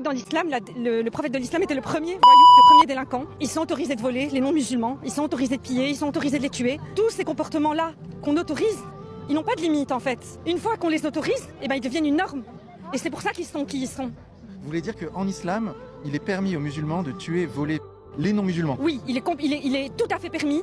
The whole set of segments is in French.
Dans l'islam, le prophète de l'islam était le premier voyou, le premier délinquant. Ils sont autorisés de voler, les non-musulmans, ils sont autorisés de piller, ils sont autorisés de les tuer. Tous ces comportements-là qu'on autorise, ils n'ont pas de limite en fait. Une fois qu'on les autorise, eh ben, ils deviennent une norme. Et c'est pour ça qu'ils sont qui ils sont. Vous voulez dire qu'en islam, il est permis aux musulmans de tuer, voler les non-musulmans? Oui, il est tout à fait permis.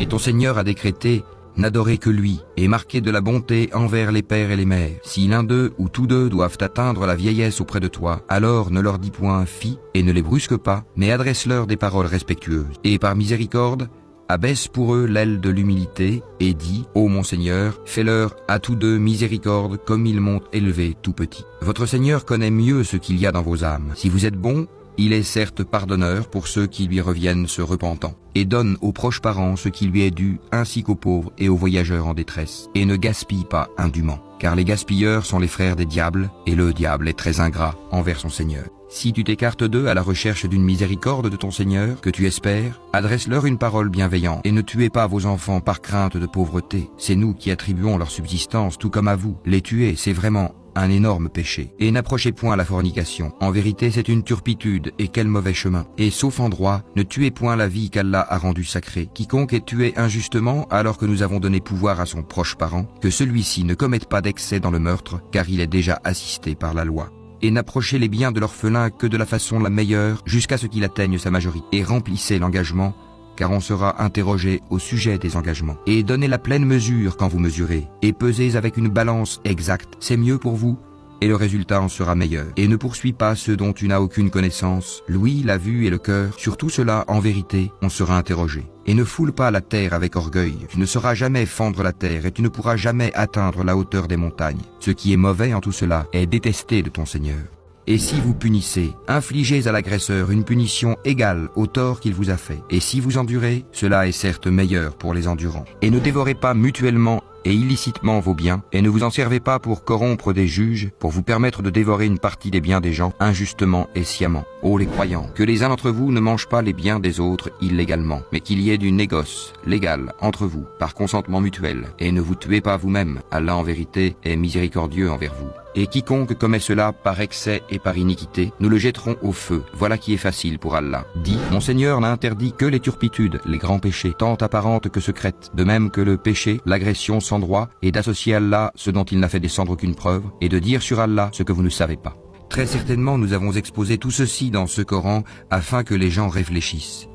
Et ton Seigneur a décrété: n'adorez que lui, et marquez de la bonté envers les pères et les mères. Si l'un d'eux ou tous deux doivent atteindre la vieillesse auprès de toi, alors ne leur dis point fi, et ne les brusque pas, mais adresse-leur des paroles respectueuses. Et par miséricorde, abaisse pour eux l'aile de l'humilité, et dis: ô mon Seigneur, fais-leur à tous deux miséricorde comme ils m'ont élevé tout petit. Votre Seigneur connaît mieux ce qu'il y a dans vos âmes. Si vous êtes bons, il est certes pardonneur pour ceux qui lui reviennent se repentant, et donne aux proches parents ce qui lui est dû, ainsi qu'aux pauvres et aux voyageurs en détresse, et ne gaspille pas indûment, car les gaspilleurs sont les frères des diables, et le diable est très ingrat envers son Seigneur. Si tu t'écartes d'eux à la recherche d'une miséricorde de ton Seigneur, que tu espères, adresse-leur une parole bienveillante, et ne tuez pas vos enfants par crainte de pauvreté. C'est nous qui attribuons leur subsistance, tout comme à vous. Les tuer, c'est vraiment un énorme péché. Et n'approchez point la fornication. En vérité, c'est une turpitude, et quel mauvais chemin. Et sauf en droit, ne tuez point la vie qu'Allah a rendue sacrée. Quiconque est tué injustement, alors que nous avons donné pouvoir à son proche parent, que celui-ci ne commette pas d'excès dans le meurtre, car il est déjà assisté par la loi. Et n'approchez les biens de l'orphelin que de la façon la meilleure, jusqu'à ce qu'il atteigne sa majorité. Et remplissez l'engagement, car on sera interrogé au sujet des engagements. Et donnez la pleine mesure quand vous mesurez, et pesez avec une balance exacte. C'est mieux pour vous, et le résultat en sera meilleur. Et ne poursuis pas ceux dont tu n'as aucune connaissance. L'ouïe, la vue et le cœur, sur tout cela, en vérité, on sera interrogé. Et ne foule pas la terre avec orgueil. Tu ne sauras jamais fendre la terre, et tu ne pourras jamais atteindre la hauteur des montagnes. Ce qui est mauvais en tout cela est détesté de ton Seigneur. Et si vous punissez, infligez à l'agresseur une punition égale au tort qu'il vous a fait. Et si vous endurez, cela est certes meilleur pour les endurants. Et ne dévorez pas mutuellement et illicitement vos biens, et ne vous en servez pas pour corrompre des juges, pour vous permettre de dévorer une partie des biens des gens, injustement et sciemment. Ô les croyants, que les uns d'entre vous ne mangent pas les biens des autres illégalement, mais qu'il y ait du négoce légal entre vous, par consentement mutuel, et ne vous tuez pas vous-même. Allah en vérité est miséricordieux envers vous. Et quiconque commet cela par excès et par iniquité, nous le jetterons au feu. Voilà qui est facile pour Allah. Dis: mon Seigneur n'a interdit que les turpitudes, les grands péchés, tant apparentes que secrètes, de même que le péché, l'agression sans droit, et d'associer à Allah ce dont il n'a fait descendre aucune preuve, et de dire sur Allah ce que vous ne savez pas. Très certainement nous avons exposé tout ceci dans ce Coran afin que les gens réfléchissent.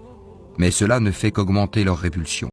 Mais cela ne fait qu'augmenter leur répulsion.